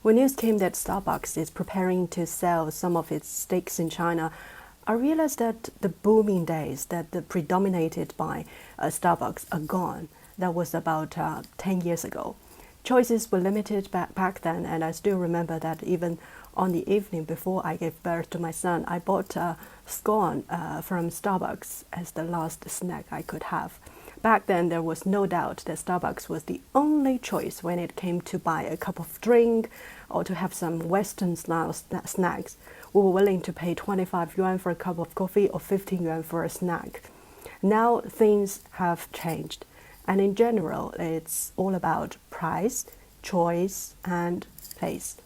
When news came that Starbucks is preparing to sell some of its stakes in China, I realized that the booming days that the predominated by Starbucks are gone. That was about 10 years ago. Choices were limited back then, and I still remember that even on the evening before I gave birth to my son, I bought a scone from Starbucks as the last snack I could have. Back then, there was no doubt that Starbucks was the only choice when it came to buy a cup of drink or to have some Western-style snacks. We were willing to pay 25 yuan for a cup of coffee or 15 yuan for a snack. Now things have changed, and in general, it's all about price, choice, and place.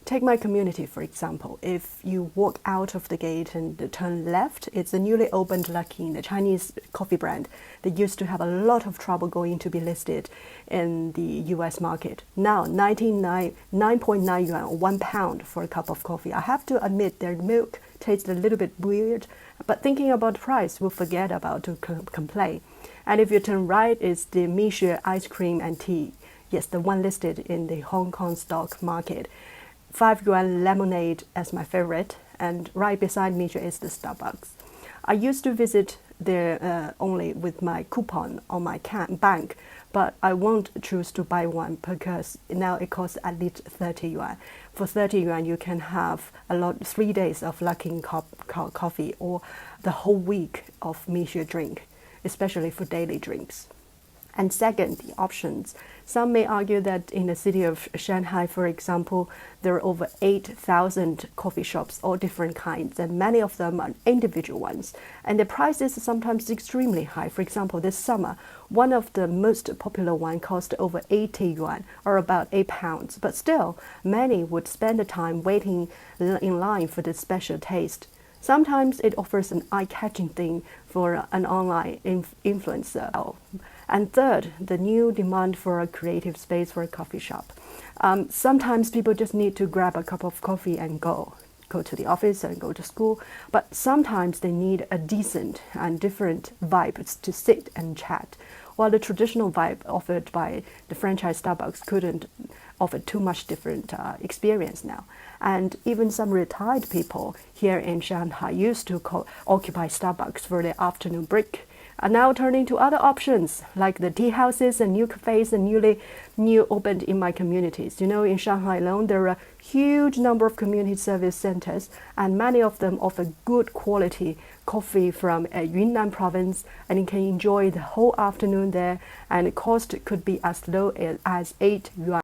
Take my community, for example. If you walk out of the gate and turn left, it's a newly opened Luckin, the Chinese coffee brand that used to have a lot of trouble going to be listed in the US market. Now, 9.9 yuan or 1 pound for a cup of coffee. I have to admit their milk tastes a little bit weird, but thinking about price, we'll forget about to complain. And if you turn right, it's the Misha ice cream and tea. Yes, the one listed in the Hong Kong stock market. 5 yuan lemonade as my favorite, and right beside me is the Starbucks. I used to visit there only with my coupon on my bank, but I won't choose to buy one because now it costs at least 30 yuan. For 30 yuan, you can have 3 days of Luckin coffee or the whole week of Misha drink, especially for daily drinks. And second, the options. Some may argue that in the city of Shanghai, for example, there are over 8,000 coffee shops, all different kinds, and many of them are individual ones. And the prices are sometimes extremely high. For example, this summer, one of the most popular ones cost over 80 yuan, or about 8 pounds. But still, many would spend the time waiting in line for the special taste. Sometimes it offers an eye-catching thing for an online influencer. And third, the new demand for a creative space for a coffee shop. Sometimes people just need to grab a cup of coffee and go to the office and go to school. But sometimes they need a decent and different vibe to sit and chat. While the traditional vibe offered by the franchise Starbucks couldn't offer too much different experience now. And even some retired people here in Shanghai used to occupy Starbucks for their afternoon break, are now turning to other options like the tea houses and new cafes and new opened in my communities. You know, in Shanghai alone, there are a huge number of community service centers, and many of them offer good quality coffee from Yunnan province, and you can enjoy the whole afternoon there, and the cost could be as low as 8 yuan.